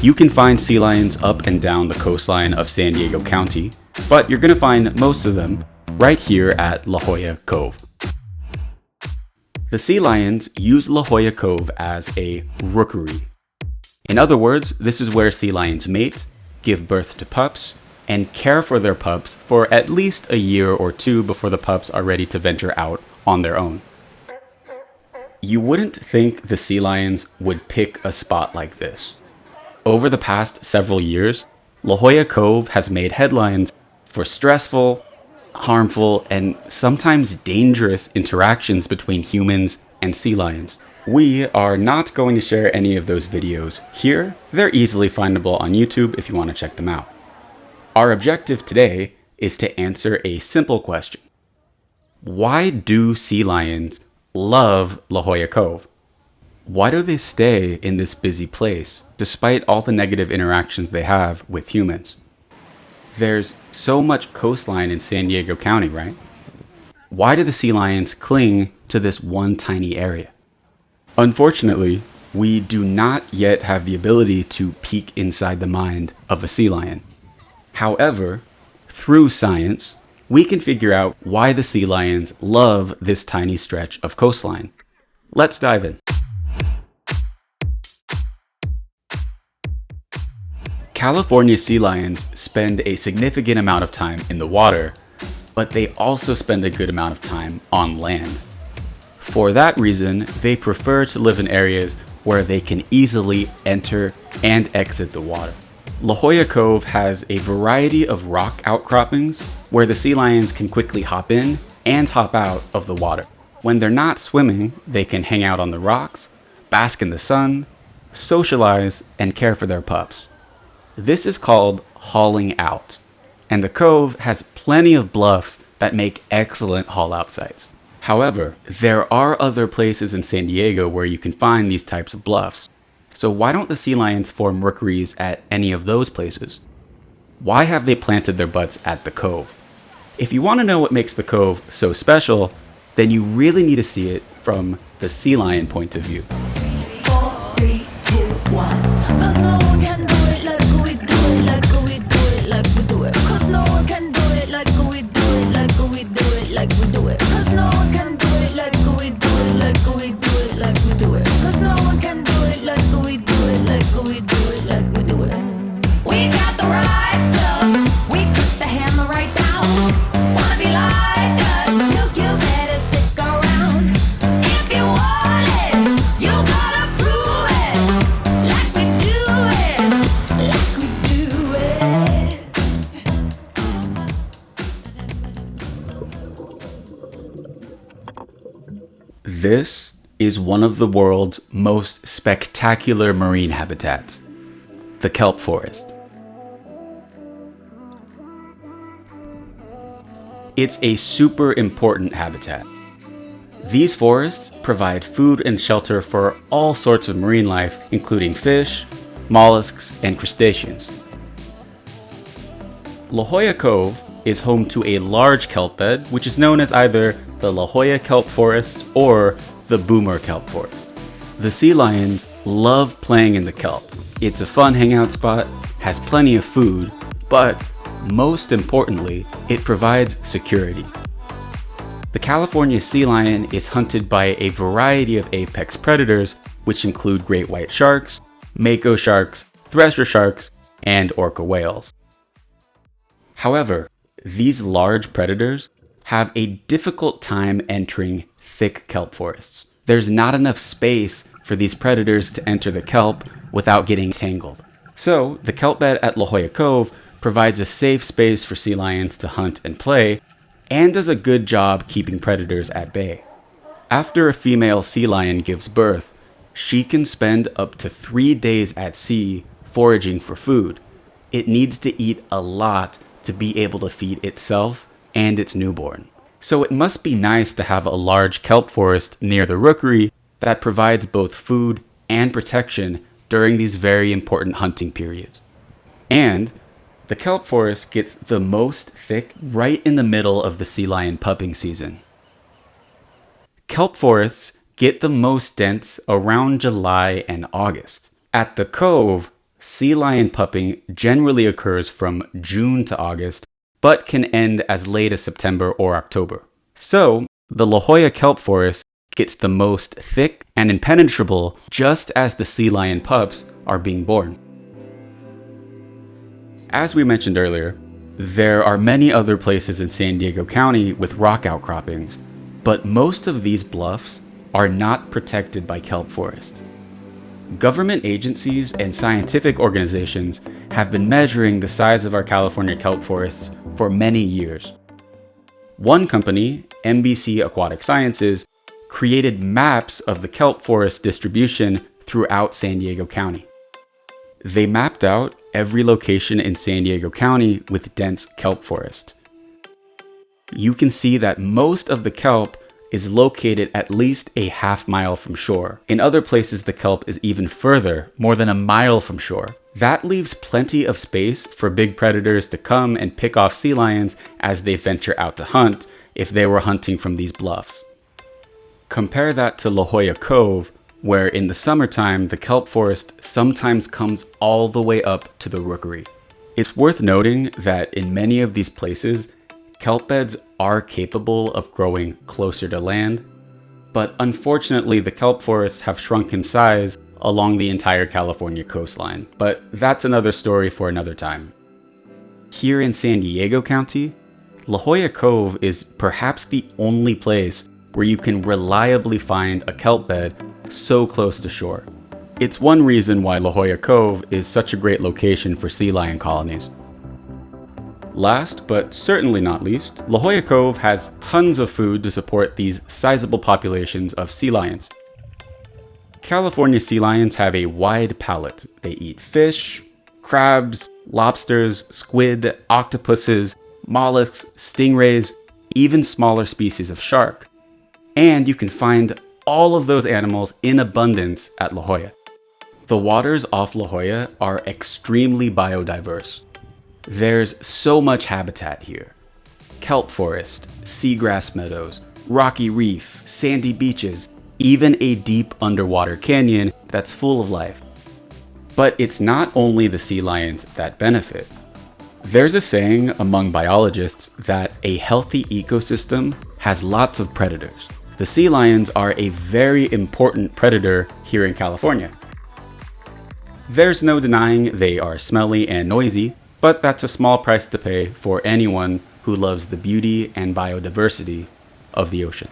You can find sea lions up and down the coastline of San Diego County, but you're going to find most of them right here at La Jolla Cove. The sea lions use La Jolla Cove as a rookery. In other words, this is where sea lions mate, give birth to pups, and care for their pups for at least a year or two before the pups are ready to venture out on their own. You wouldn't think the sea lions would pick a spot like this. Over the past several years, La Jolla Cove has made headlines for stressful, harmful, and sometimes dangerous interactions between humans and sea lions. We are not going to share any of those videos here. They're easily findable on YouTube if you want to check them out. Our objective today is to answer a simple question. Why do sea lions love La Jolla Cove? Why do they stay in this busy place despite all the negative interactions they have with humans? There's so much coastline in San Diego County, right? Why do the sea lions cling to this one tiny area? Unfortunately, we do not yet have the ability to peek inside the mind of a sea lion. However, through science, we can figure out why the sea lions love this tiny stretch of coastline. Let's dive in. California sea lions spend a significant amount of time in the water, but they also spend a good amount of time on land. For that reason, they prefer to live in areas where they can easily enter and exit the water. La Jolla Cove has a variety of rock outcroppings where the sea lions can quickly hop in and hop out of the water. When they're not swimming, they can hang out on the rocks, bask in the sun, socialize, and care for their pups. This is called hauling out, and the cove has plenty of bluffs that make excellent haul-out sites. However, there are other places in San Diego where you can find these types of bluffs. So why don't the sea lions form rookeries at any of those places? Why have they planted their butts at the cove? If you want to know what makes the cove so special, then you really need to see it from the sea lion point of view. 4, 3, 2, 1. 'Cause no one can do it like we do it, like we do it, like we do it. 'Cause no one can do it like we do it, like we do it, like we do it. 'Cause no one can do it like we do it, like we do it, like we do it. 'Cause no one can do it like we do it, like we do it, like we do it. We got the right stuff. We put the hammer right down. Wanna be like us? You better stick around. If you want it, you gotta prove it. Like we do it, like we do it. This is one of the world's most spectacular marine habitats, the kelp forest. It's a super important habitat. These forests provide food and shelter for all sorts of marine life, including fish, mollusks, and crustaceans. La Jolla Cove is home to a large kelp bed, which is known as either the La Jolla Kelp Forest or the Boomer Kelp Forest. The sea lions love playing in the kelp. It's a fun hangout spot, has plenty of food, but most importantly, it provides security. The California sea lion is hunted by a variety of apex predators, which include great white sharks, mako sharks, thresher sharks, and orca whales. However, these large predators have a difficult time entering thick kelp forests. There's not enough space for these predators to enter the kelp without getting tangled. So, the kelp bed at La Jolla Cove provides a safe space for sea lions to hunt and play, and does a good job keeping predators at bay. After a female sea lion gives birth, she can spend up to 3 days at sea foraging for food. It needs to eat a lot to be able to feed itself and its newborn. So it must be nice to have a large kelp forest near the rookery that provides both food and protection during these very important hunting periods. And the kelp forest gets the most thick right in the middle of the sea lion pupping season. Kelp forests get the most dense around July and August. At the cove, Sea lion pupping generally occurs from June to August, but can end as late as September or October. So, the La Jolla kelp forest gets the most thick and impenetrable just as the sea lion pups are being born. As we mentioned earlier, there are many other places in San Diego County with rock outcroppings, but most of these bluffs are not protected by kelp forest. Government agencies and scientific organizations have been measuring the size of our California kelp forests for many years. One company, MBC Aquatic Sciences, created maps of the kelp forest distribution throughout San Diego County. They mapped out every location in San Diego County with dense kelp forest. You can see that most of the kelp is located at least a half-mile from shore. In other places, the kelp is even further, more than a mile from shore. That leaves plenty of space for big predators to come and pick off sea lions as they venture out to hunt if they were hunting from these bluffs. Compare that to La Jolla Cove, where in the summertime, the kelp forest sometimes comes all the way up to the rookery. It's worth noting that in many of these places, kelp beds are capable of growing closer to land, but unfortunately the kelp forests have shrunk in size along the entire California coastline, but that's another story for another time. Here in San Diego County, La Jolla Cove is perhaps the only place where you can reliably find a kelp bed so close to shore. It's one reason why La Jolla Cove is such a great location for sea lion colonies. Last, but certainly not least, La Jolla Cove has tons of food to support these sizable populations of sea lions. California sea lions have a wide palate. They eat fish, crabs, lobsters, squid, octopuses, mollusks, stingrays, even smaller species of shark. And you can find all of those animals in abundance at La Jolla. The waters off La Jolla are extremely biodiverse. There's so much habitat here. Kelp forest, seagrass meadows, rocky reef, sandy beaches, even a deep underwater canyon that's full of life. But it's not only the sea lions that benefit. There's a saying among biologists that a healthy ecosystem has lots of predators. The sea lions are a very important predator here in California. There's no denying they are smelly and noisy, but that's a small price to pay for anyone who loves the beauty and biodiversity of the ocean.